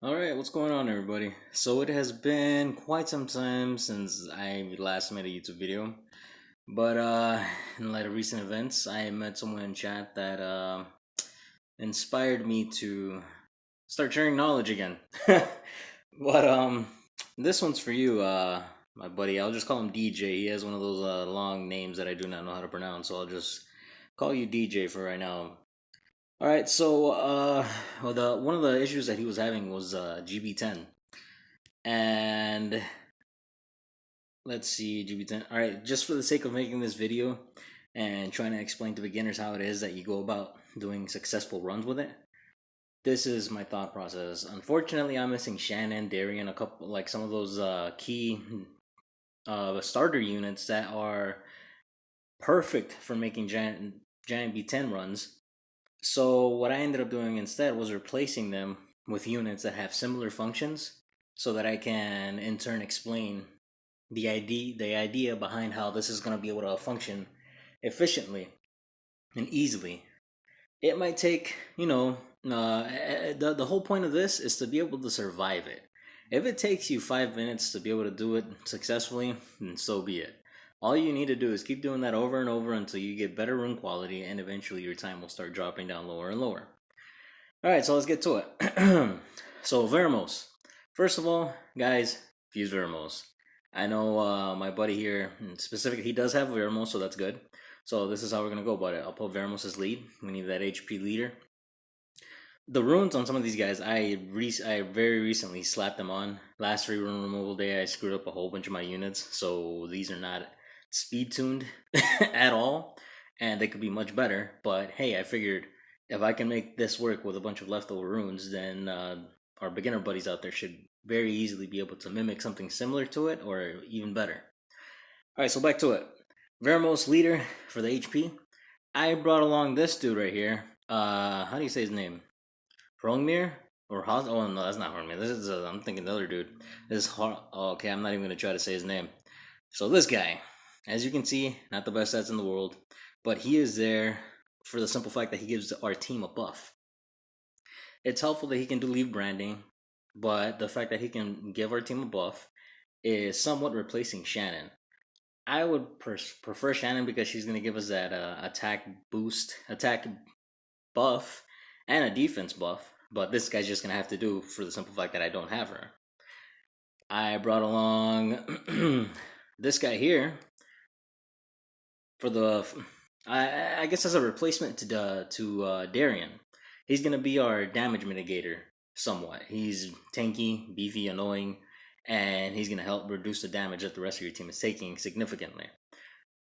Alright, what's going on, everybody? So, it has been quite some time since I last made a YouTube video, but in light of recent events, I met someone in chat that inspired me to start sharing knowledge again. but this one's for you, my buddy. I'll just call him DJ. He has one of those long names that I do not know how to pronounce, so I'll just call you DJ for right now. All right, so well, the one of the issues that he was having was GB10, and let's see, GB10. All right, just for the sake of making this video and trying to explain to beginners how it is that you go about doing successful runs with it, this is my thought process. Unfortunately, I'm missing Shannon, Darien, a couple like some of those key starter units that are perfect for making giant B10 runs. So what I ended up doing instead was replacing them with units that have similar functions so that I can in turn explain the idea behind how this is going to be able to function efficiently and easily. It might take, the whole point of this is to be able to survive it. If it takes you 5 minutes to be able to do it successfully, then so be it. All you need to do is keep doing that over and over until you get better run quality, and eventually your time will start dropping down lower and lower. Alright, so let's get to it. So, Vermos. First of all, guys, use Vermos. I know my buddy here, specifically, he does have Vermos, so that's good. So, this is how we're going to go about it. I'll put Vermos as lead. We need that HP leader. The runes on some of these guys, I very recently slapped them on. Last free rune removal day, I screwed up a whole bunch of my units, so these are not speed tuned at all, and they could be much better. But hey, I figured if I can make this work with a bunch of leftover runes, then our beginner buddies out there should very easily be able to mimic something similar to it, or even better. All right, so back to it. Vermos leader for the HP. I brought along this dude right here. How do you say his name? Hrongmir or Hos? Oh no, that's not Hrongmir. This is I'm thinking the other dude. This is okay, I'm not even gonna try to say his name. So this guy, as you can see, not the best stats in the world, but he is there for the simple fact that he gives our team a buff. It's helpful that he can do leave branding, but the fact that he can give our team a buff is somewhat replacing Shannon. I would prefer Shannon because she's going to give us that attack boost, attack buff, and a defense buff. But this guy's just going to have to do for the simple fact that I don't have her. I brought along this guy here for the, I guess as a replacement to Darien. He's going to be our damage mitigator somewhat. He's tanky, beefy, annoying, and he's going to help reduce the damage that the rest of your team is taking significantly.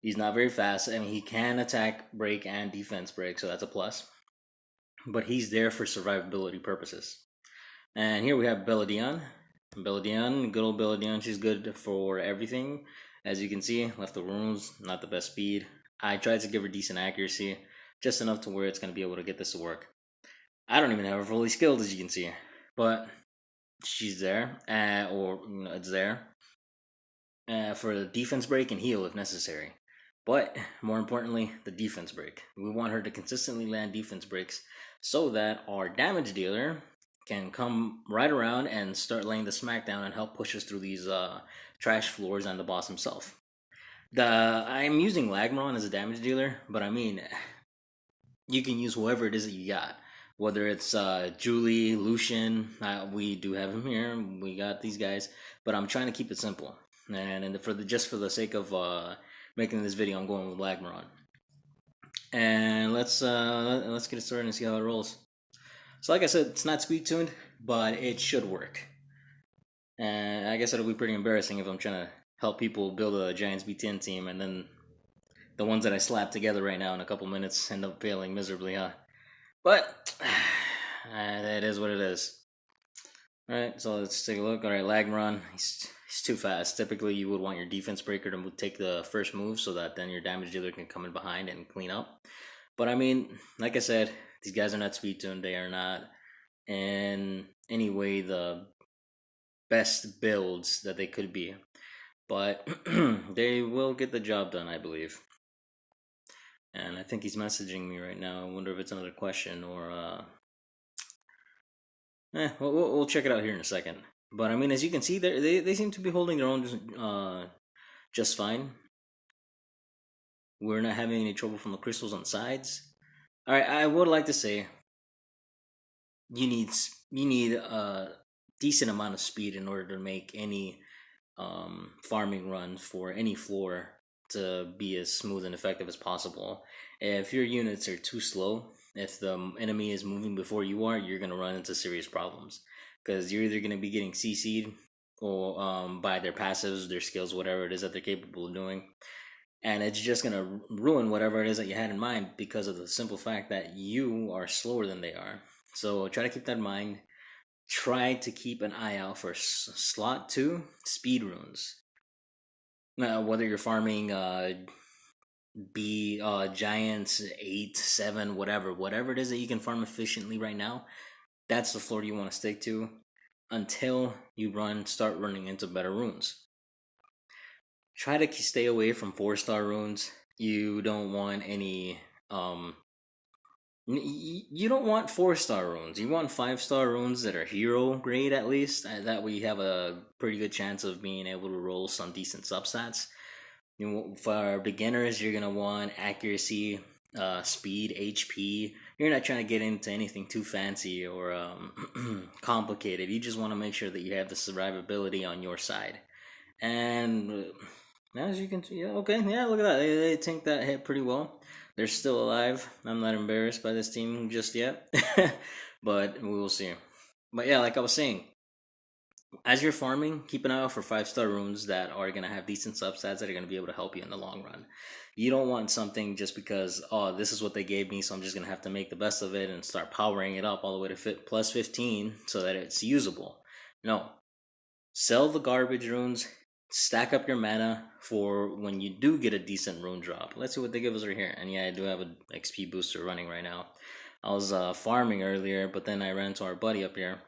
He's not very fast. I mean, he can attack, break, and defense break, so that's a plus. But he's there for survivability purposes. And here we have Beladion. Beladion, good old Beladion. She's good for everything. As you can see, left the runes, not the best speed. I tried to give her decent accuracy, just enough to where it's going to be able to get this to work. I don't even have her fully skilled, as you can see. But she's there, or it's there for the defense break and heal if necessary. But more importantly, the defense break. We want her to consistently land defense breaks so that our damage dealer can come right around and start laying the smackdown and help push us through these trash floors and the boss himself. I'm using Lagmaron as a damage dealer, but I mean, you can use whoever it is that you got. Whether it's Julie, Lucian, we do have him here. We got these guys, but I'm trying to keep it simple. And just for the sake of making this video, I'm going with Lagmaron. And let's get it started and see how it rolls. So like I said, it's not speed tuned, but it should work. And I guess it'll be pretty embarrassing if I'm trying to help people build a Giants B10 team, and then the ones that I slap together right now in a couple minutes end up failing miserably, huh? But that is what it is. Alright, so let's take a look. Alright, Lagmaron, he's too fast. Typically, you would want your defense breaker to take the first move so that then your damage dealer can come in behind and clean up. But I mean, like I said, these guys are not speed tuned. They are not in any way the best builds that they could be. But they will get the job done, I believe. And I think he's messaging me right now. I wonder if it's another question or We'll check it out here in a second. But I mean, as you can see, they seem to be holding their own just fine. We're not having any trouble from the crystals on the sides. All right, I would like to say you need a decent amount of speed in order to make any farming run for any floor to be as smooth and effective as possible. If your units are too slow, if the enemy is moving before you are, you're gonna run into serious problems because you're either gonna be getting CC'd or by their passives, their skills, whatever it is that they're capable of doing, and it's just gonna ruin whatever it is that you had in mind because of the simple fact that you are slower than they are. So try to keep that in mind. Try to keep an eye out for slot 2 speed runes. Now, whether you're farming giants 8, 7, whatever it is that you can farm efficiently right now, that's the floor you want to stick to until you start running into better runes. Try to stay away from 4-star runes. You don't want any you don't want 4-star runes. You want 5-star runes that are hero grade at least. That way you have a pretty good chance of being able to roll some decent substats. For beginners, you're gonna want accuracy, speed, HP. You're not trying to get into anything too fancy or complicated. You just want to make sure that you have the survivability on your side. And as you can see, yeah, okay, yeah, look at that. They tank that hit pretty well. They're still alive. I'm not embarrassed by this team just yet, but we will see. But yeah, like I was saying, as you're farming, keep an eye out for 5-star runes that are going to have decent substats that are going to be able to help you in the long run. You don't want something just because, oh, this is what they gave me, so I'm just going to have to make the best of it and start powering it up all the way to plus 15 so that it's usable. No. Sell the garbage runes, stack up your mana for when you do get a decent rune drop. Let's see what they give us right here. And yeah, I do have an XP booster running right now. I was farming earlier, but then I ran into our buddy up here.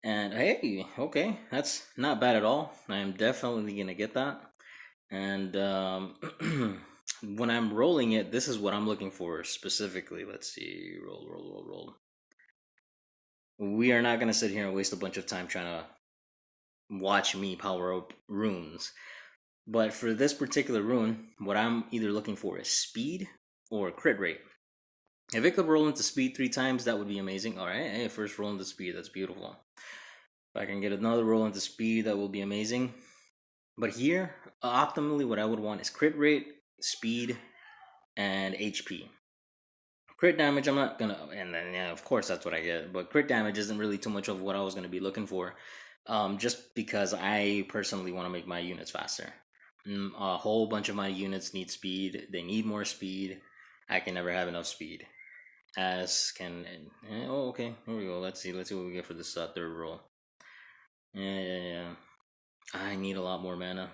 And hey, okay, that's not bad at all. I am definitely going to get that. And when I'm rolling it, this is what I'm looking for specifically. Let's see. Roll. We are not going to sit here and waste a bunch of time trying to watch me power up runes. But for this particular rune, what I'm either looking for is speed or crit rate. If it could roll into speed 3 times, that would be amazing. Alright, hey, first roll into speed, that's beautiful. If I can get another roll into speed, that will be amazing. But here, optimally, what I would want is crit rate, speed, and HP. Crit damage, I'm not gonna, and then yeah, of course that's what I get. But crit damage isn't really too much of what I was gonna be looking for, just because I personally want to make my units faster. A whole bunch of my units need speed. They need more speed. I can never have enough speed. As can, oh, okay, here we go. Let's see what we get for this third roll. Yeah. I need a lot more mana.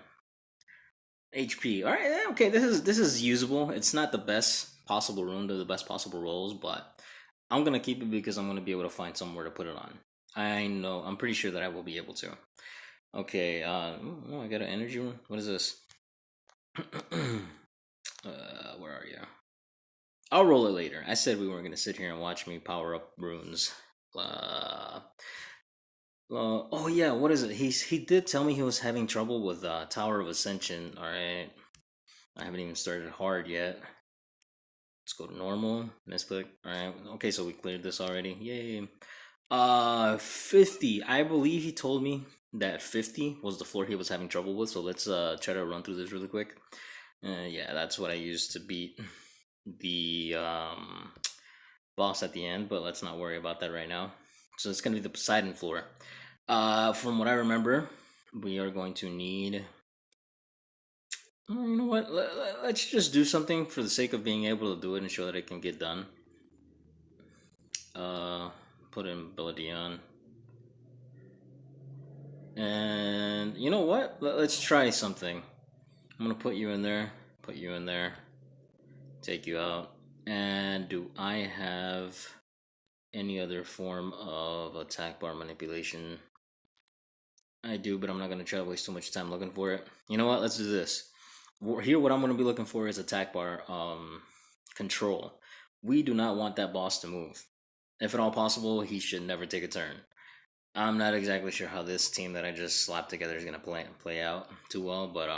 HP. All right, okay. This is usable. It's not the best possible rune or the best possible rolls, but I'm gonna keep it because I'm gonna be able to find somewhere to put it on. I'm pretty sure that I will be able to. Okay. Oh, I got an energy rune. What is this? Where are you? I'll roll it later. I said we weren't gonna sit here and watch me power up runes. Oh yeah, what is it? He did tell me he was having trouble with Tower of Ascension. All right, I haven't even started hard yet. Let's go to normal. Misclick. All right. Okay, so we cleared this already. Yay. 50. I believe he told me that 50 was the floor he was having trouble with. So let's try to run through this really quick. Yeah, that's what I used to beat the boss at the end, but let's not worry about that right now. So it's gonna be the Poseidon floor. From what I remember, we are going to need. You know what? Let's just do something for the sake of being able to do it and show that it can get done. Put in ability on. And you know what? Let's try something. I'm gonna put you in there. Put you in there. Take you out. And do I have any other form of attack bar manipulation? I do, but I'm not gonna try to waste too much time looking for it. You know what? Let's do this. Here, what I'm gonna be looking for is attack bar control. We do not want that boss to move. If at all possible, he should never take a turn. I'm not exactly sure how this team that I just slapped together is gonna play out too well, but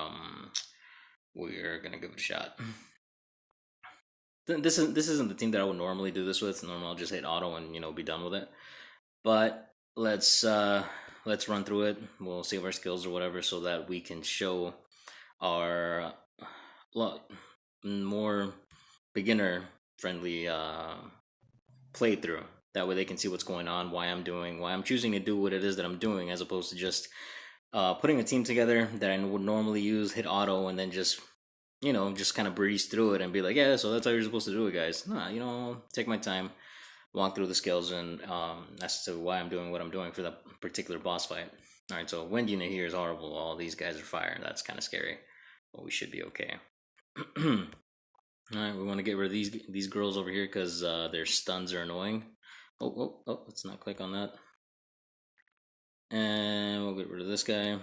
we're gonna give it a shot. This isn't the team that I would normally do this with. Normally, I'll just hit auto and be done with it. But let's run through it. We'll save our skills or whatever so that we can show our more beginner friendly playthrough. That way they can see what's going on, why I'm choosing to do what it is that I'm doing, as opposed to just putting a team together that I would normally use, hit auto, and then just kind of breeze through it and be like, yeah, so that's how you're supposed to do it, guys. Nah, take my time, walk through the skills, and as to why I'm doing what I'm doing for that particular boss fight. All right, so wind unit here is horrible. All these guys are fire. That's kind of scary, but we should be okay. All right, we want to get rid of these girls over here because their stuns are annoying. Oh, let's not click on that. And we'll get rid of this guy.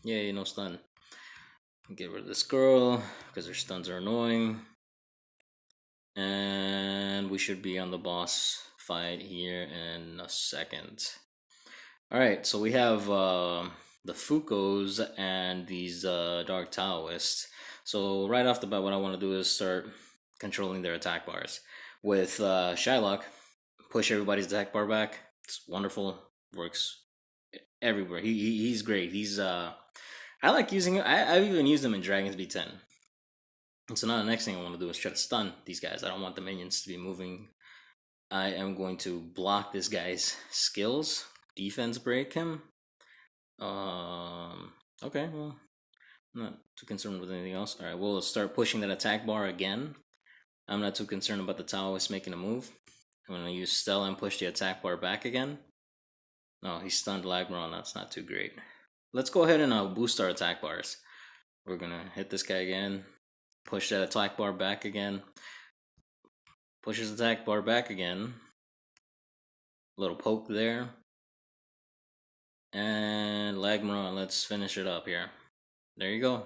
Yay, no stun. Get rid of this girl because their stuns are annoying. And we should be on the boss fight here in a second. Alright, so we have the Fukos and these Dark Taoists. So right off the bat, what I want to do is start controlling their attack bars. With Shylock, push everybody's attack bar back. It's wonderful. Works everywhere. He's great. I like using it. I've even used him in Dragons B10. And so now the next thing I want to do is try to stun these guys. I don't want the minions to be moving. I am going to block this guy's skills. Defense break him. Okay, well, I'm not too concerned with anything else. Alright, we'll start pushing that attack bar again. I'm not too concerned about the Taoist making a move. I'm going to use Stella and push the attack bar back again. No, he stunned Lagmaron. That's not too great. Let's go ahead and boost our attack bars. We're going to hit this guy again. Push that attack bar back again. Push his attack bar back again. Little poke there. And Lagmaron, let's finish it up here. There you go.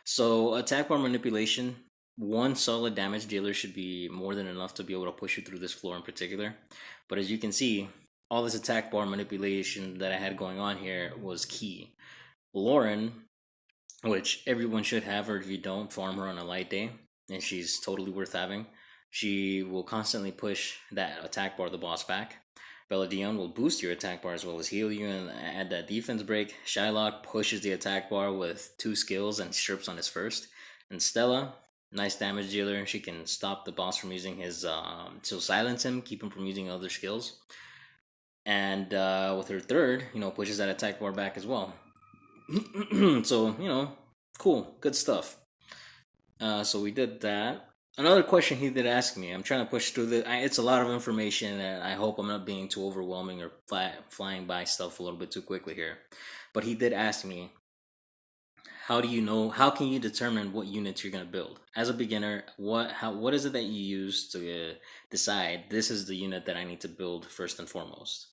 So attack bar manipulation, one solid damage dealer should be more than enough to be able to push you through this floor in particular. But as you can see, all this attack bar manipulation that I had going on here was key. Lauren, which everyone should have her if you don't, farm her on a light day, and she's totally worth having. She will constantly push that attack bar, the boss, back. Belladillon will boost your attack bar as well as heal you and add that defense break. Shylock pushes the attack bar with 2 skills and strips on his first. And Stella, nice damage dealer. She can stop the boss from using his, she'll silence him, keep him from using other skills. And with her third, pushes that attack bar back as well. So, cool, good stuff. So we did that. Another question he did ask me. I'm trying to push through it's a lot of information, and I hope I'm not being too overwhelming or flying by stuff a little bit too quickly here. But he did ask me, how can you determine what units you're going to build? As a beginner, what is it that you use to decide this is the unit that I need to build first and foremost?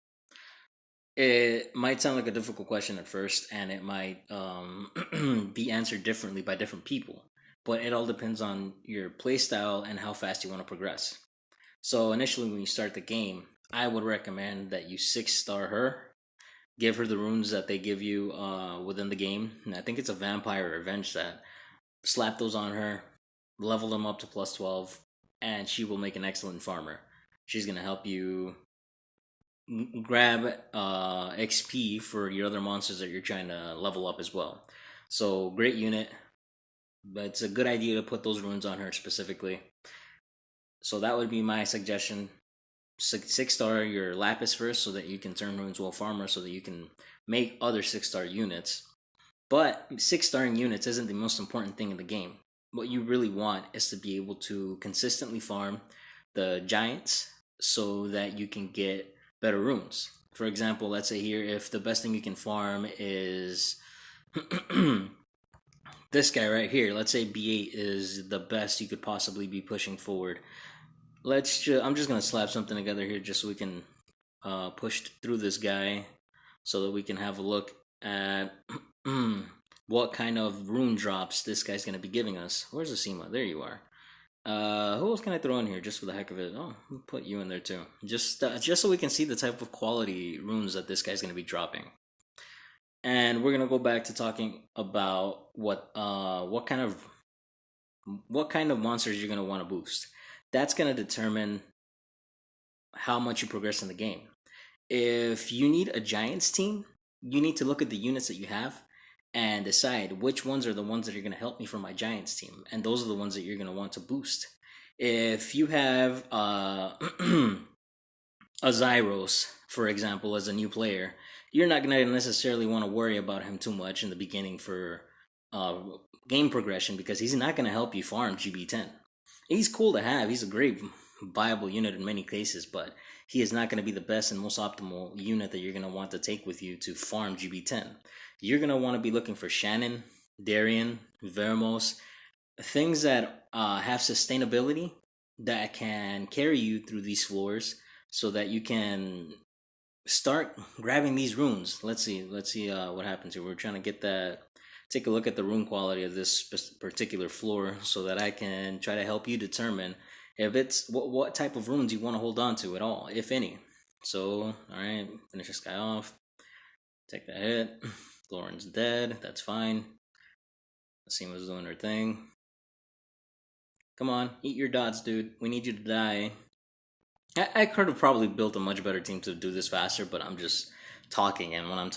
It might sound like a difficult question at first, and it might be answered differently by different people. But it all depends on your playstyle and how fast you want to progress. So initially, when you start the game, I would recommend that you 6-star her, give her the runes that they give you within the game. And I think it's a Vampire Revenge set. Slap those on her, level them up to plus 12, and she will make an excellent farmer. She's going to help you grab XP for your other monsters that you're trying to level up as well. So great unit, but it's a good idea to put those runes on her specifically. So that would be my suggestion. 6-star your Lapis first so that you can turn runes well farmer so that you can make other 6-star units. But 6-starring units isn't the most important thing in the game. What you really want is to be able to consistently farm the giants so that you can get better runes. For example, let's say here, if the best thing you can farm is this guy right here, let's say B8 is the best you could possibly be pushing forward. I'm just going to slap something together here just so we can push through this guy so that we can have a look at what kind of rune drops this guy's going to be giving us. Where's Asima? There you are. Who else can I throw in here just for the heck of it? Oh, I'll put you in there too. Just so we can see the type of quality runes that this guy's gonna be dropping. And we're gonna go back to talking about what kind of monsters you're gonna want to boost. That's gonna determine how much you progress in the game. If you need a Giants team, you need to look at the units that you have and decide which ones are the ones that are going to help me for my Giants team, and those are the ones that you're going to want to boost. If you have a Zyros, for example, as a new player, you're not going to necessarily want to worry about him too much in the beginning for uh, game progression because he's not going to help you farm GB10. He's cool to have. He's a great viable unit in many cases, but he is not going to be the best and most optimal unit that you're going to want to take with you to farm GB10. You're going to want to be looking for Shannon, Darien, Vermos, things that have sustainability that can carry you through these floors so that you can start grabbing these runes. Let's see what happens here. We're trying to get that, take a look at the rune quality of this particular floor so that I can try to help you determine if it's what type of runes you want to hold on to at all, if any. So, all right, finish this guy off. Take that hit. Lauren's dead. That's fine. Seema's doing her thing. Come on, eat your dots, dude. We need you to die. I could have probably built a much better team to do this faster, but I'm just talking, and when I'm